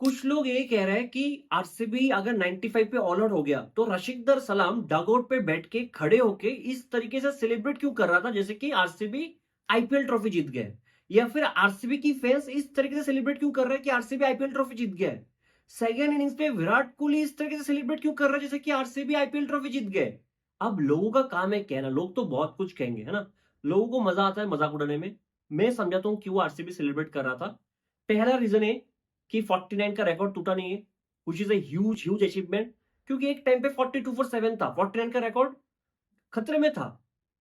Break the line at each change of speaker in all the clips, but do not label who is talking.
कुछ लोग ये कह रहे हैं कि आरसीबी अगर 95 पे ऑल आउट हो गया तो रशिकदर सलाम डगआउट पे बैठ के खड़े होके इस तरीके से सेलिब्रेट क्यों कर रहा था जैसे कि आरसीबी आईपीएल ट्रॉफी जीत गया है। या फिर आरसीबी की फैंस इस तरीके से सेलिब्रेट क्यों कर रहे हैं कि आरसीबी आईपीएल ट्रॉफी जीत गया है। सेकेंड इनिंग्स पे विराट कोहली इस तरीके से सेलिब्रेट क्यों कर रहा है जैसे कि आरसीबी आईपीएल ट्रॉफी जीत गए। अब लोगों का काम है कहना, लोग तो बहुत कुछ कहेंगे है ना। लोगों को मजा आता है मजाक उड़ाने में। मैं समझाता हूं क्यों आरसीबी सेलिब्रेट कर रहा था। पहला रीजन है कि 49 का रिकॉर्ड टूटा नहीं है, which is a huge huge achievement. क्योंकि एक टाइम पे 42 फॉर 7 था, 49 का रिकॉर्ड खतरे में था।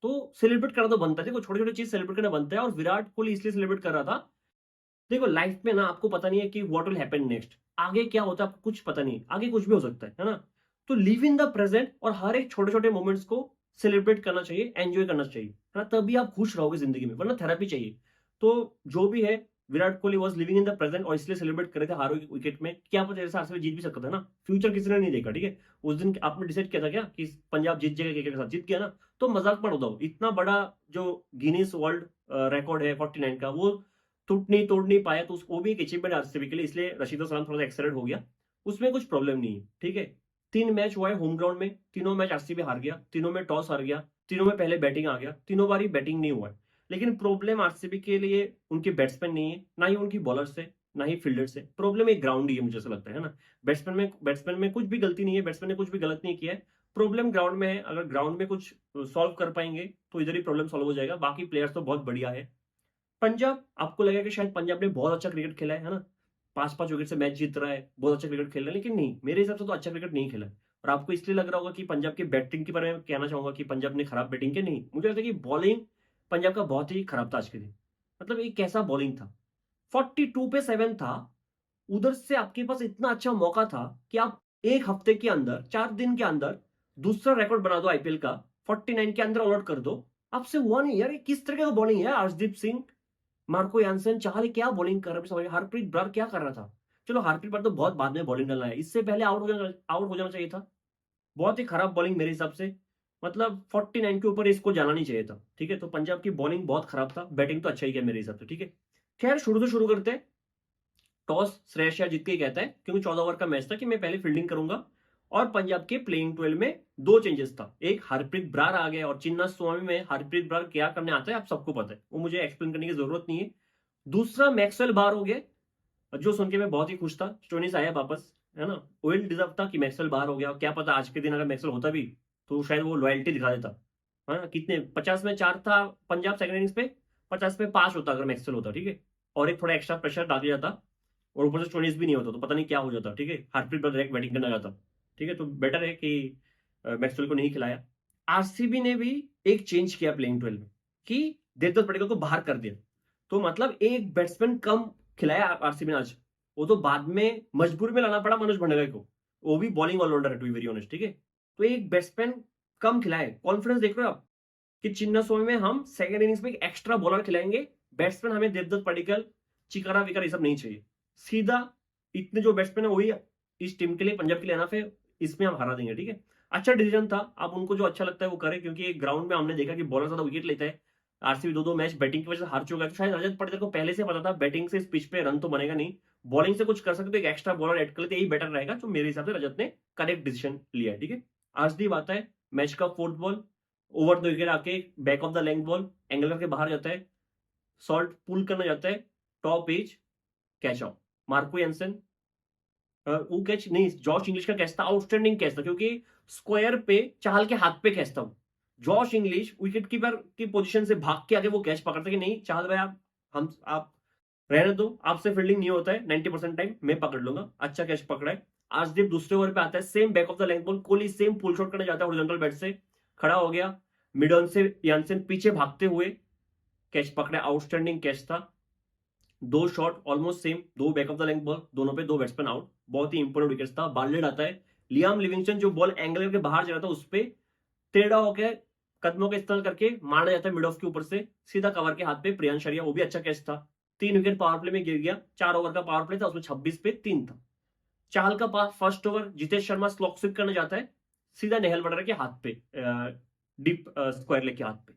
तो सेलिब्रेट करना तो बनता है, देखो छोटे छोटे चीज सेलिब्रेट करना बनता है और विराट कोहली इसलिए सेलिब्रेट कर रहा था। देखो लाइफ में ना आपको पता नहीं है कि व्हाट विल हैपन नेक्स्ट, आगे क्या होता है आपको कुछ पता नहीं, आगे कुछ भी हो सकता है ना। तो लिव इन द प्रेजेंट और हर एक छोटे छोटे मोमेंट्स को सेलिब्रेट करना चाहिए, एंजॉय करना चाहिए, है ना। तभी आप खुश रहोगे जिंदगी में, वरना थेरेपी चाहिए। तो जो भी है, Virat Kohli was living in the present और इसलिए सेलिब्रेट कर रहे थे हर विकेट में। क्या पता जैसे आरसीबी जीत भी सकता था ना, फ्यूचर किसी ने नहीं देखा, ठीक है। उस दिन आपने डिसाइड किया था क्या कि पंजाब जीत जाएगा केके के साथ, जीत गया ना। तो मजाक मत उड़ाओ, इतना बड़ा जो गिनीज वर्ल्ड रिकॉर्ड है 49 का, वो तोड़ नहीं पाया, तो वो भी एक अचीवमेंट आरसीबी के लिए, इसलिए रशीद सलाम थोड़ा सा एक्साइटेड हो गया। उसमें कुछ प्रॉब्लम नहीं है, ठीक है। 3 मैच हुआ है होम ग्राउंड में, तीनों मैच आरसीबी हार गया, तीनों में टॉस हार गया, तीनों में पहले बैटिंग आ गया, तीनों बारी बैटिंग नहीं हुआ है। लेकिन प्रॉब्लम आरसीबी के लिए उनके बैट्समैन नहीं है, ना ही उनकी बॉलर से, ना ही फील्डर से। प्रॉब्लम एक ग्राउंड ही है, मुझे ऐसा लगता है ना। बैट्समैन में कुछ भी गलती नहीं है, बैट्समैन ने कुछ भी गलत नहीं किया है। प्रॉब्लम ग्राउंड में है, अगर ग्राउंड में कुछ सॉल्व कर पाएंगे तो इधर ही प्रॉब्लम सॉल्व हो जाएगा। बाकी प्लेयर्स तो बहुत बढ़िया है। पंजाब, आपको लगेगा कि शायद पंजाब ने बहुत अच्छा क्रिकेट खेला है ना, 5-5 विकेट से मैच जीत रहा है, बहुत अच्छा क्रिकेट खेल रहा है, लेकिन नहीं, मेरे हिसाब से तो अच्छा क्रिकेट नहीं खेला है। और आपको इसलिए लग रहा होगा कि पंजाब की बैटिंग के बारे में कहना चाहूंगा कि पंजाब ने खराब बैटिंग की, नहीं, मुझे लगता है कि बॉलिंग पंजाब का बहुत ही खराब था आज के दिन। मतलब एक कैसा बॉलिंग था, 42 पे 7 था, उधर से आपके पास इतना अच्छा मौका था कि आप एक हफ्ते के अंदर, 4 दिन के अंदर दूसरा रिकॉर्ड बना दो आईपीएल का, 49 के अंदर ऑल आउट कर दो। आपसे हुआ नहीं यार, ये किस तरह का बॉलिंग है, अर्शदीप सिंह, मार्को यानसन, चाहले क्या बॉलिंग कर रहा है, समझ, हरप्रीत ब्रार क्या कर रहा था। चलो हरप्रीत ब्रार तो बहुत बाद में बॉलिंग डालना है, इससे पहले आउट हो जाना चाहिए था। बहुत ही खराब बॉलिंग मेरे हिसाब से। मतलब 49 के ऊपर इसको जाना नहीं चाहिए था, ठीक है। तो पंजाब की बॉलिंग बहुत खराब था, बैटिंग तो अच्छा ही किया मेरे हिसाब से, ठीक है। खैर शुरू से शुरू करते हैं। टॉस श्रेयस अय्यर जीत के ही कहता है, क्योंकि 14 ओवर का मैच था, कि मैं पहले फील्डिंग करूंगा। और पंजाब के प्लेइंग 12 में दो चेंजेस था, एक हरप्रीत ब्रार आ गया, और चिन्ना स्वामी में हरप्रीत ब्रार क्या करने आता है आप सबको पता है, वो मुझे एक्सप्लेन करने की जरूरत नहीं है। दूसरा मैक्सवेल बाहर हो गया, जो सुन के मैं बहुत ही खुश था, स्टोनिस आया वापस, है ना। वेल डिजर्व था कि मैक्सवेल बाहर हो गया, क्या पता आज के दिन अगर मैक्सवेल होता भी तो शायद वो लॉयल्टी दिखा देता, है ना। कितने 50 में 4 था पंजाब सेकंड इनिंग्स पे, 50 में 5 होता अगर मैक्सवेल होता, ठीक है। और एक थोड़ा एक्स्ट्रा प्रेशर डाल दिया जाता, और ऊपर से स्टोनिस भी नहीं होता तो पता नहीं क्या हो जाता, ठीक है। हरप्रीत ब्रार डायरेक्ट बैटिंग करना जाता, ठीक है। तो बेटर है कि मैक्सवेल को नहीं खिलाया। आरसीबी ने भी एक चेंज किया प्लेइंग 12 में, कि देवदत्त पडिक्कल को बाहर कर दिया। तो मतलब एक बैट्समैन कम खिलाया आरसीबी ने आज। वो तो बाद में मजबूरी में लाना पड़ा मनोज भंडारी को, वो भी बॉलिंग ऑलराउंडर है टू बी वेरी ऑनेस्ट, ठीक है। तो एक बैट्समैन कम खिलाए, कॉन्फिडेंस देख रहे हो आप कि चिन्नास्वामी में हम सेकंड इनिंग्स में एक एक्स्ट्रा बॉलर खिलाएंगे, बैट्समैन हमें देवदत्त पडिक्कल, चिकारा विकार ये सब नहीं चाहिए। सीधा इतने जो बैट्समैन है वही इस टीम के लिए, पंजाब के लिए एनफ है, इसमें हम हरा देंगे, ठीक है। अच्छा डिसीजन था, अब उनको जो अच्छा लगता है वो करे, क्योंकि ग्राउंड में हमने देखा कि बॉलर ज्यादा विकेट लेता है। आरसीबी दो दो मैच बैटिंग की वजह से हार चुका है, तो शायद रजत पाटीदार को पहले से पता था बैटिंग से इस पिच पे रन तो बनेगा नहीं, बॉलिंग से कुछ कर सकते तो एक एक्स्ट्रा बॉलर ऐड कर लेते, यही बेटर रहेगा। तो मेरे हिसाब से रजत ने करेक्ट डिसीजन लिया है, ठीक है। आज दी बात है, मैच का fourth ball, over the wicket आके back of the length ball angle करके बाहर जाता है, सॉल्ट पुल करना जाता है, top edge, catch out. Marco Jansen, वो कैच नहीं, जॉश इंग्लिश का कैच था, आउटस्टैंडिंग कैच था, क्योंकि स्क्वायर पे चाहल के हाथ पे कैच था वो। जॉश इंग्लिश विकेट कीपर की पोजीशन से भाग के आगे वो कैच पकड़ता कि नहीं चाहल भाई, आप रहने दो, आपसे फील्डिंग नहीं होता है 90% टाइम, मैं पकड़ लूंगा, अच्छा कैच पकड़ा है। आजदीप दूसरे ओवर पे आता है, same back of the length ball, Kohli same pull shot करने जाता है हॉरिजॉन्टल बैट से, खड़ा हो गया, मिड ऑन से यानसेन पीछे भागते हुए कैच पकड़ा, आउटस्टैंडिंग कैच था। दो शॉट ऑलमोस्ट सेम, दो back of the length ball, दोनों पे दो बैट्समैन आउट, बहुत ही इंपॉर्टेंट विकेट था। बार्लेट आता है, लियाम लिविंगस्टन जो बॉल एंगल करके बाहर जा रहा था उस पे टेढ़ा होकर कदमों का इस्तेमाल करके मारा जाता है मिड ऑफ के ऊपर से, सीधा कवर के हाथ पे प्रियांश आर्या, वो भी अच्छा कैच था। 3 विकेट पावर प्ले में गिर गया, 4 ओवर का पावर प्ले था, उसमें 26 पे 3 था। चाहल का पास first over, Jitesh Sharma slog sweep करने जाता है, सीधा नेहल वडरा के हाथ पे, डीप स्क्वायर लेग के हाथ पे।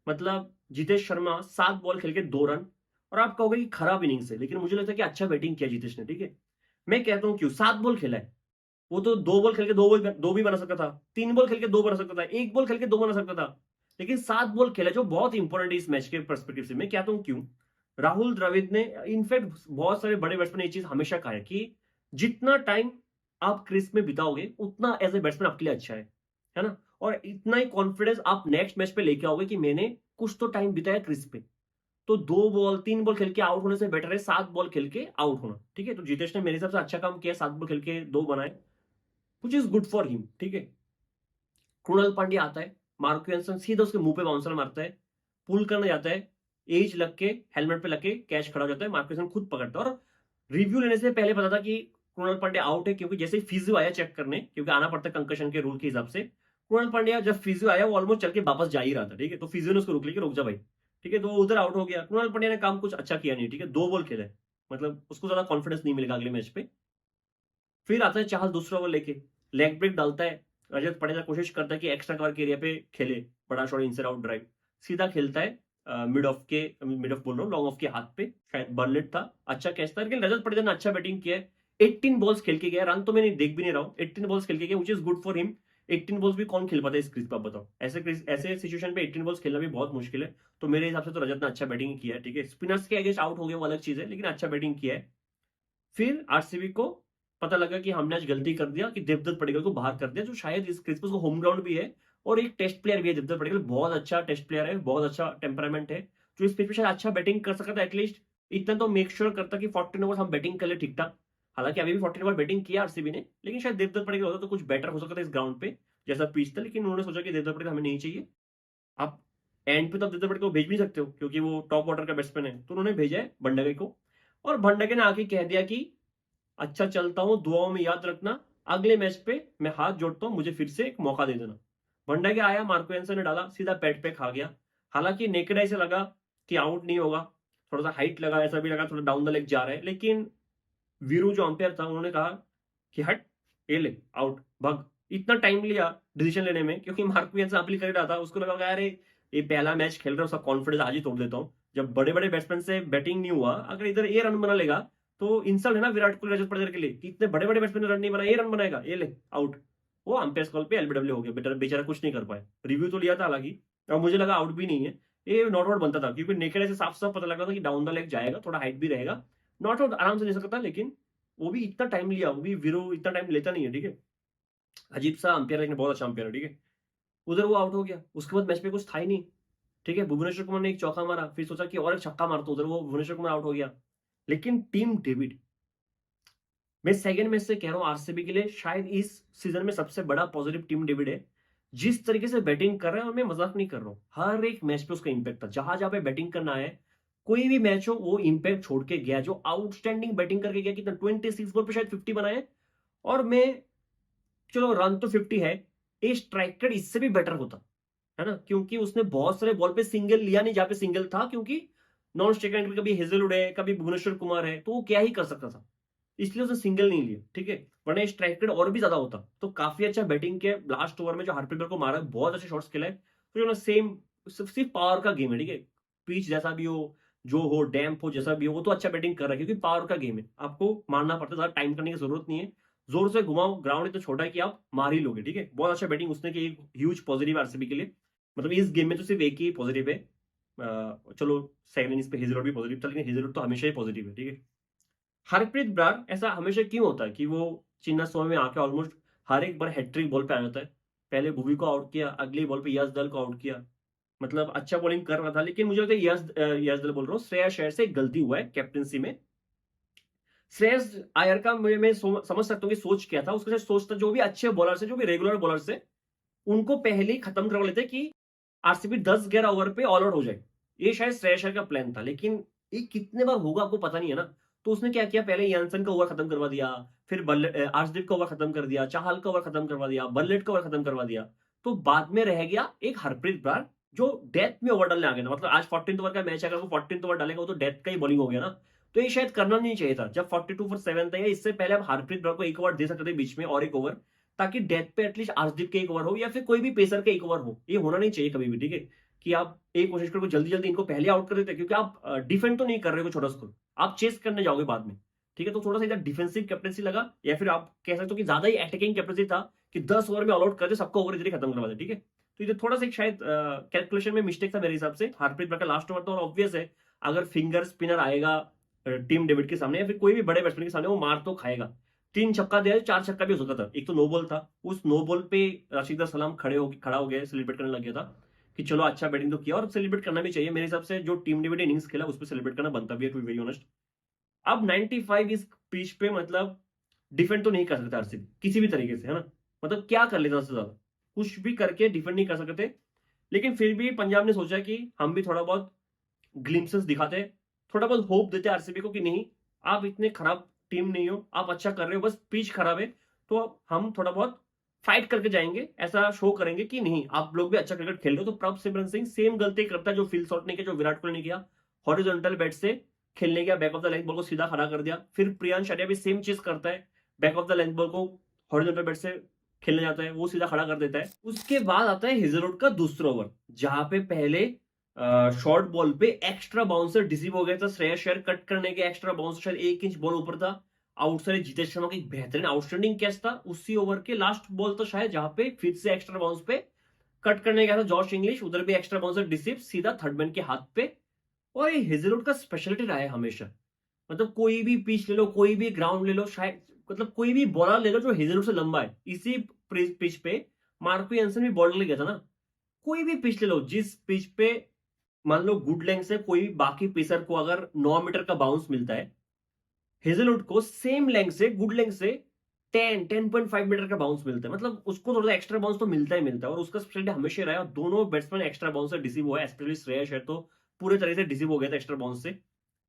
मतलब जितेश शर्मा 7 बॉल खेल के 2 रन, और आप कहोगे कि खराब इनिंग्स है, लेकिन मुझे लगता है कि अच्छा बैटिंग किया जितेश ने, ठीक है। मैं कहता हूं क्यों, 7 बॉल खेला है, वो तो 2 बॉल खेल के 2 भी बना सकता था, 3 बॉल खेल के 2 बना सकता था, 1 बॉल खेल के 2 बना सकता था, लेकिन 7 बॉल खेला, जो बहुत इंपॉर्टेंट है इस मैच के पर्सपेक्टिव से। मैं कहता हूं क्यों, राहुल द्रविड़ ने, इनफैक्ट बहुत सारे बड़े बैट्समैन ने ये चीज हमेशा कहा है कि जितना टाइम आप क्रीज में बिताओगे उतना एज ए बैट्समैन आपके लिए अच्छा है ना, और इतना ही कॉन्फिडेंस आप नेक्स्ट मैच पे लेके आओगे कि मैंने कुछ तो टाइम बिताया क्रीज पे। तो 2 बॉल 3 बॉल खेल के आउट होने से बेटर है 7 बॉल खेल के आउट होना, ठीक है। तो जितेश ने मेरे हिसाब से अच्छा काम किया, 7 बॉल खेल के 2 बनाए, which is good for him, ठीक है। कृणाल पांड्या आता है, मार्को एंसन सीधा उसके मुंह पे बाउंसर मारता है, पुल करने जाता है, एज लग के हेलमेट पे लग के कैच खड़ा हो जाता है, मार्को एंसन खुद पकड़ता है। और रिव्यू लेने से पहले पता था कि कृणाल पांड्या आउट है, क्योंकि जैसे ही फिजियो आया चेक करने, क्योंकि आना पड़ता है कंकशन के रूल के हिसाब से, कृणाल पांड्या जब फिजियो आया वो ऑलमोस्ट चल के वापस जा ही रहा था, ठीक है। तो फिजियो ने उसको रोक लिया कि रुक जा भाई, ठीक है। तो वो उधर आउट हो गया। कृणाल पांड्या ने काम कुछ अच्छा किया नहीं, ठीक है, 2 बॉल खेले, मतलब उसको ज्यादा कॉन्फिडेंस नहीं मिलेगा अगले मैच पे। फिर आता है चाहल दूसरा ओवर लेके, लेग ब्रेक डालता है, रजत पाटीदार कोशिश करता है कि एक्स्ट्रा कवर के एरिया पे खेले, बड़ा शॉट इनसाइड आउट ड्राइव, सीधा खेलता है मिड ऑफ बोल रहा हूँ, लॉन्ग ऑफ के हाथ पे, शायद बर्लेट था, अच्छा कैच था, लेकिन रजत पाटीदार ने अच्छा बैटिंग किया है। 18 बॉल्स खेल के गया, रन तो मैंने देख भी नहीं रहा हूँ, 18 बॉल्स खेल के गया, which is good for him. 18 balls भी कौन खेल पाता है इस क्रीज पर, आप बताओ। ऐसे सिचुएशन पे 18 बॉल्स खेलना भी बहुत मुश्किल है। तो मेरे हिसाब से तो रजत ने अच्छा बैटिंग किया है, ठीक है। स्पिनर्स के अगेंस्ट आउट हो गया वो अलग चीज है, लेकिन अच्छा बैटिंग किया है। फिर आरसीबी को पता लगा कि हमने आज गलती कर दिया कि देवदत्त पडिक्कल को बाहर कर दिया, जो शायद इस क्रिसमस को होम ग्राउंड भी है और एक टेस्ट प्लेयर भी है। देवदत्त पडिक्कल बहुत अच्छा टेस्ट प्लेयर है, बहुत अच्छा टेम्परामेंट है, जो इस पिच पे शायद अच्छा बैटिंग कर सकता था। एटलीस्ट इतना तो मेक श्योर करता कि 14 ओवर हम बैटिंग कर ले ठीक ठाक। हालांकि अभी भी 14 ओवर बैटिंग किया आरसीबी ने, लेकिन शायद देवदत्त पडिक्कल होता तो कुछ बेटर हो सकता था इस ग्राउंड पे, जैसा पिच था। लेकिन उन्होंने सोचा कि देवदत्त पडिक्कल हमें नहीं चाहिए। आप एंड पे तो आप देवदत्त पडिक्कल को भेज भी सकते हो, क्योंकि वो टॉप ऑर्डर का बैट्समैन है। तो उन्होंने भेजा है भंडारी को, और भंडारी ने आके कह दिया कि अच्छा चलता हूं, दुआओं में याद रखना, अगले मैच पे मैं हाथ जोड़ता हूं, मुझे फिर से एक मौका दे देना। भंडारी आया, मार्को एंसन ने डाला, सीधा पैड पे खा गया। हालांकि नेकेड आई से लगा कि आउट नहीं होगा, थोड़ा सा हाइट लगा, ऐसा भी लगा थोड़ा डाउन द लेग जा रहा है, लेकिन वीरू जो अंपायर था उन्होंने कहा कि हट, ये ले आउट, भाग। इतना टाइम लिया डिसीजन लेने में, क्योंकि मार्को एंसन अपील कर रहा था, उसको लगा अरे ये पहला मैच खेल रहा हूं, उसका कॉन्फिडेंस आज ही तोड़ देता हूं। जब बड़े बड़े बैट्समैन से बैटिंग नहीं हुआ, अगर इधर ये रन बना लेगा तो इंसल्ट है ना विराट कोहली, रजत पाटीदार के लिए, कि इतने बड़े बड़े बैट्समैन ने रन नहीं बनाया, ये रन बनाएगा, ये ले आउट। वो अंपायर कॉल पे एलबीडब्ल्यू हो गया, बेचारा कुछ नहीं कर पाया। रिव्यू तो लिया था हालांकि, और मुझे लगा आउट भी नहीं है, ये नॉट आउट बनता था, क्योंकि नेकेड से साफ साफ पता लग रहा था कि डाउन द लेग जाएगा, थोड़ा हाइट भी रहेगा, नॉट आउट आराम से ले सकता था। लेकिन वो भी इतना टाइम लिया, वो भी वीरू इतना टाइम लेता नहीं है, ठीक है। अजीब सा अंपायर, लेकिन बहुत अच्छा अंपायर है, ठीक है। उधर वो आउट हो गया, उसके बाद मैच में कुछ था ही नहीं, ठीक है। भुवनेश्वर कुमार ने एक चौका मारा, फिर सोचा कि और एक छक्का मारता, उधर वो भुवनेश्वर कुमार आउट हो गया। लेकिन टीम डेविड, मैं सेकंड मैच से कह रहा हूं आरसीबी के लिए शायद इस सीजन में सबसे बड़ा पॉजिटिव टीम डेविड है। जिस तरीके से बैटिंग कर रहा है, और मैं मजाक नहीं कर रहा हूं, हर एक मैच पे उसका इंपैक्ट था, जहां जहां पे बैटिंग करना है, कोई भी मैच हो वो इंपैक्ट छोड़ के गया, जो आउटस्टैंडिंग बैटिंग करके गया। कितना 26 बॉल पे शायद 50 बनाए। और मैं, चलो रन तो 50 है, ये स्ट्राइक रेट इससे भी बेटर होता, है ना, क्योंकि उसने बहुत सारे बॉल पे सिंगल लिया नहीं जहां पे सिंगल था, क्योंकि नॉन स्ट्राइक रेट कभी हेजलवुड है, कभी भुवनेश्वर कुमार है, तो वो क्या ही कर सकता था, इसलिए उसने सिंगल नहीं लिया, ठीक है। वरना स्ट्राइक रेट और भी ज्यादा होता। तो काफी अच्छा बैटिंग किया लास्ट ओवर में, जो हरप्रीत को मारा, बहुत अच्छे शॉट्स खेला है। तो जो सेम सिर्फ पावर का गेम है, ठीक है। पिच जैसा भी हो, जो हो, डैम्प हो, जैसा भी हो, वो तो अच्छा बैटिंग कर रहा है, क्योंकि पावर का गेम है, आपको मारना पड़ता है, ज्यादा टाइम करने की जरूरत नहीं है, जोर से घुमाओ, ग्राउंड इतना छोटा है कि आप मार ही लोगे, ठीक है। बहुत अच्छा बैटिंग उसने की, एक ह्यूज पॉजिटिव आरसीबी के लिए। मतलब इस गेम में तो सिर्फ एक ही पॉजिटिव है, चलो सेकंड इनिंग्स पे हेजलवुड भी पॉजिटिव था, लेकिन हेजलवुड तो हमेशा ही पॉजिटिव है, ठीक है। हरप्रीत ब्रार ऐसा हमेशा क्यों होता है कि वो चिन्ना स्वामी में आके ऑलमोस्ट हर एक बार हैट्रिक बॉल पे आ जाता है। पहले भुवी को आउट किया, अगली बॉल पे यशदल को आउट किया, मतलब अच्छा बॉलिंग कर रहा था। लेकिन मुझे लगता है यशदल बोल रहा हूँ, श्रेयस अय्यर से एक गलती हुआ है कैप्टनसी में। श्रेयस अय्यर का मैं समझ सकता हूँ कि सोच क्या था, उसका सोच था जो भी अच्छे बॉलर है, जो भी रेगुलर बॉलर है, उनको पहले ही खत्म करवा लेते कि आरसीबी 10-11 ओवर पे ऑल आउट हो जाए। ये शायद श्रेयस अय्यर का प्लान था, लेकिन ये कितने बार होगा आपको पता नहीं है ना। तो उसने क्या किया, पहले यानसन का ओवर खत्म करवा दिया, फिर आर्शदीप का ओवर खत्म कर दिया, चाहल का ओवर खत्म करवा दिया, बर्लेट का ओवर खत्म करवा दिया। तो बाद में रह गया एक हरप्रीत ब्रार, जो डेथ में ओवर डालने आ गया था। मतलब आज 14th ओवर का मैच है, अगर वो 14th ओवर डालेगा, वो तो डेथ का ही बॉलिंग हो गया ना। तो ये शायद करना नहीं चाहिए था, जब 42 फॉर 7 था, या इससे पहले आप हरप्रीत ब्रार को एक ओवर दे सकते थे बीच में, और एक ओवर, ताकि डेथ पे एटलीस्ट आर्शदीप के एक ओवर हो, या फिर कोई भी पेसर के एक ओवर हो। ये होना नहीं चाहिए कभी भी, ठीक है। कि आप एक कोशिश करो जल्दी जल्दी इनको पहले आउट कर देते, क्योंकि आप डिफेंड तो नहीं कर रहे हो छोटा स्कोर, आप चेस करने जाओगे बाद में, ठीक है, तो थोड़ा सा इधर डिफेंसिव कैप्टनसी लगा, या फिर आप कह सकते हो कि ज्यादा ही अटैकिंग कैप्टनसी था कि 10 ओवर में ऑल आउट कर दे, सबका ओवर इधर ही खत्म करवा दे। ठीक है, तो इधर थोड़ा सा एक शायद कैलकुलेशन में मिस्टेक था मेरे हिसाब से। हरप्रीत ब्रार का लास्ट ओवर था और ऑब्वियस है अगर फिंगर स्पिनर आएगा टीम डेविड के सामने या फिर कोई भी बड़े बैट्समैन के सामने, वो मार तो खाएगा। 3 छक्का दिया, 4 छक्का भी हो सकता था। एक तो नो बॉल था, उस नो बॉल पे राशिद सलाम खड़ा हो गया, सेलिब्रेट करने लग गया था कि चलो अच्छा बैटिंग तो किया, और सेलिब्रेट करना भी चाहिए मेरे हिसाब से। जो टीम डेविड इनिंग्स खेला उस पर सेलिब्रेट करना बनता भी है, टू बी वेरी ऑनेस्ट। अब 95 इस पिच पे मतलब डिफेंड तो नहीं कर सकता आरसीबी किसी भी तरीके से, है ना। मतलब क्या कर लेता उससे ज्यादा, कुछ भी करके डिफेंड नहीं कर सकते। लेकिन फिर भी पंजाब ने सोचा कि हम भी थोड़ा बहुत ग्लिम्पसेस दिखाते हैं, थोड़ा बहुत होप देते हैं आरसीबी को कि नहीं, आप इतने खराब टीम नहीं हो, आप अच्छा कर रहे हो, बस पिच खराब है, तो हम थोड़ा बहुत फाइट करके जाएंगे, ऐसा शो करेंगे कि नहीं आप लोग भी अच्छा क्रिकेट खेल रहे हो। तो प्रभ सिमरन सिंह सेम गलती करता है जो फिल शॉट ने किया, जो विराट कोहली ने किया। हॉरिजॉन्टल बैट से खेलने गया, back of the length ball को सीधा खड़ा कर दिया। फिर प्रियांश आर्या भी सेम चीज करता है, back of the length ball को हॉरिजॉन्टल बैट से खेलने जाता है, वो सीधा खड़ा कर देता है। उसके बाद आता है हेजलवुड का दूसरा ओवर, जहां पे पहले शॉर्ट बॉल पे एक्स्ट्रा बाउंसर डिसीव हो गया था। श्रेयस अय्यर कट करने के एक्स्ट्रा बाउंसर शायद 1 इंच बॉल ऊपर था। आउटसाइड जितेश शर्मा का एक बेहतरीन आउटस्टैंडिंग कैच था। उसी ओवर के लास्ट बॉल था शायद, जहां पे फिर से एक्स्ट्रा बाउंस पे कट करने गया था जॉश इंग्लिश, उधर भी एक्स्ट्रा बाउंसर डिसीव सीधा थर्ड मैन के हाथ पे। और ये हेजलवुड का स्पेशलिटी रहा है हमेशा, मतलब कोई भी पिच ले लो, कोई भी ग्राउंड ले लो, शायद मतलब कोई भी बॉलर ले लो जो हेजलवुड से लंबा है। इसी पिच पे मार्को यानसन भी बॉलर ले गया था ना। कोई भी पिच ले लो, जिस पिच पे मान लो गुड लेंथ से कोई बाकी पेसर को अगर 9 मीटर का बाउंस मिलता है, हेजलवुड को सेम लेंथ से, गुड लेंथ से 10.5 मीटर का बाउंस मिलता है। मतलब उसको थोड़ा एक्स्ट्रा बाउंस तो मिलता ही मिलता है, और उसका स्पेशलिटी हमेशा रहा है। और दोनों बैट्समैन एक्स्ट्रा बाउंस से डिसीव हुआ है, स्पेशली श्रेयस अय्यर तो पूरे तरह से डिसीव हो गया था एक्स्ट्रा बाउंस से।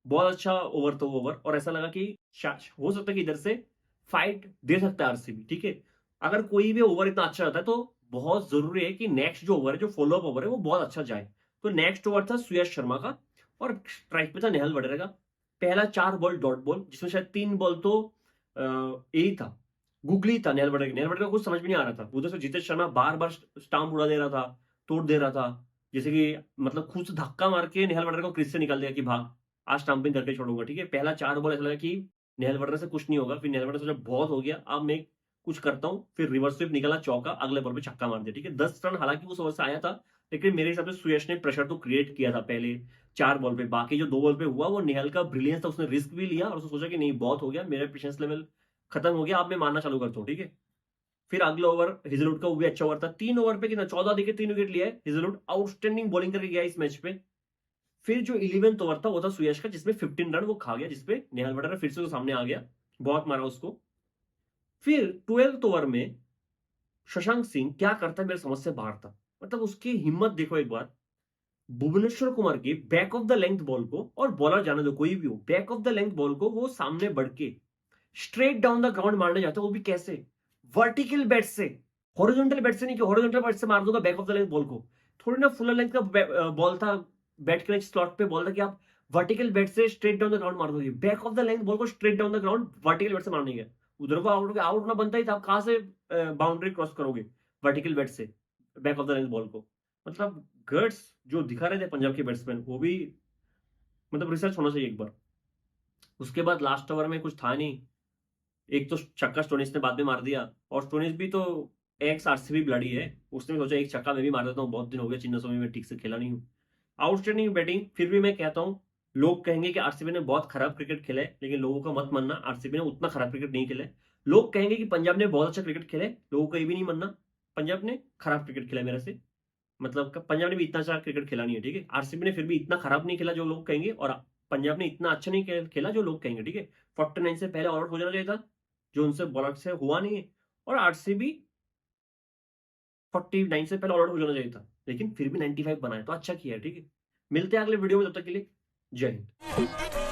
बहुत अच्छा ओवर था ओवर, और ऐसा लगा कि हो सकता है कि इधर से फाइट दे सकता है आरसीबी। ठीक है, अगर कोई भी ओवर इतना अच्छा रहता है तो बहुत जरूरी है कि नेक्स्ट जो ओवर है, जो फॉलोअप ओवर है, वो बहुत अच्छा जाए। तो नेक्स्ट ओवर था सुयश शर्मा का, और स्ट्राइक पे था नेहल वडेरा का। पहला 4 बॉल डॉट बॉल, जिसमें शायद 3 बॉल तो यही था, गुगली था नेहल वडेरा को कुछ समझ में नहीं आ रहा था। उधर से जितेश शर्मा बार बार स्टाम्प उड़ा दे रहा था, तोड़ दे रहा था, जैसे कि मतलब खुद से धक्का मार के नेहल वडेरा को क्रीज से निकाल दिया कि भाग, आज स्टंपिंग करके छोड़ूंगा। ठीक है, पहला 4 बॉल ऐसा लगा कि नेहल वडेरा से कुछ नहीं होगा। फिर नेहल वडेरा सोचा बहुत हो गया, अब मैं कुछ करता हूं। फिर रिवर्स स्वीप निकला, चौका, अगले बॉल पे छक्का मार दिया। ठीक है, 10 रन हालांकि उस ओवर से आया था, लेकिन मेरे हिसाब से सुयश ने प्रेशर तो क्रिएट किया था पहले 4 बॉल पे। बाकी जो 2 बॉल पे हुआ वो नेहल का ब्रिलियंस था, उसने रिस्क भी लिया और उसने सोचा कि नहीं बहुत हो गया, मेरा पेशेंस लेवल खत्म हो गया, अब मैं मारना चालू करता हूँ। ठीक है, फिर अगला ओवर हेजलवुड का वो भी अच्छा ओवर था। 3 ओवर पे कितना 14 देके 3 विकेट लिया है हेजलवुड, आउटस्टैंडिंग बॉलिंग करके गया इस मैच पे। फिर जो 11th ओवर था वो था सुयश का, जिसमें 15 रन वो खा गया, जिसपे नेहल वडेरा फिर से सामने आ गया, बहुत मारा उसको। फिर 12th ओवर में शशांक सिंह क्या करता है मेरे समझ से बाहर था। मतलब उसकी हिम्मत देखो एक बार, भुवनेश्वर कुमार की back of the length ball को, और बॉलर जाने दो कोई भी हो, back of the length ball को वो सामने बढ़ के स्ट्रेट डाउन द ग्राउंड मारने जाता है, वो भी कैसे, वर्टिकल बैट से, हॉरिजॉन्टल बैट से नहीं कि हॉरिजॉन्टल बैट से मार दूंगा back of the length ball को। थोड़ी ना फुल लेंथ का बॉल था, बैट के स्लॉट पे बॉल था कि आप वर्टिकल बैट से स्ट्रेट डाउन द ग्राउंड मार दोगे। Back of the length ball को straight down the ground vertical bat से मारने गया, उधर को आउट ना बनता ही था। आप कहां से बाउंड्री क्रॉस करोगे वर्टिकल बैट से back of the length ball को। मतलब गट्स जो दिखा रहे थे पंजाब के बैट्समैन, वो भी मतलब रिसर्च होना चाहिए एक बार। उसके बाद लास्ट ओवर में कुछ था नहीं, एक तो छक्का स्टोनिस ने बाद में मार दिया, और स्टोनिस भी तो एक्स आरसीबी ब्लडी है, उसने सोचा एक छक्का मैं भी मार देता हूँ, बहुत दिन हो गए चिन्नस्वामी में ठीक से खेला नहीं हूँ। आउटस्टैंडिंग बैटिंग, फिर भी मैं कहता हूँ लोग कहेंगे कि आरसीबी ने बहुत खराब क्रिकेट खेला है, लेकिन लोगों का मत मानना, आरसीबी ने उतना खराब क्रिकेट नहीं खेला है। लोग कहेंगे कि पंजाब ने बहुत अच्छा क्रिकेट खेला है, लोगों का ये भी नहीं मानना, पंजाब ने खराब क्रिकेट खेला मेरे से। मतलब पंजाब ने भी इतना अच्छा क्रिकेट खेला नहीं है। ठीक है, आरसीबी ने फिर भी इतना खराब नहीं खेला जो लोग कहेंगे, और पंजाब ने इतना अच्छा नहीं खेला जो लोग कहेंगे। ठीक है, 49 से पहले ऑल आउट हो जाना चाहिए था, जो उनसे बॉलर से हुआ नहीं है, और आरसीबी 49 से पहले ऑल आउट हो जाना चाहिए था, लेकिन फिर भी 95 बनाया, तो अच्छा किया है। ठीक है, मिलते हैं अगले वीडियो में, तब तक के लिए जय हिंद।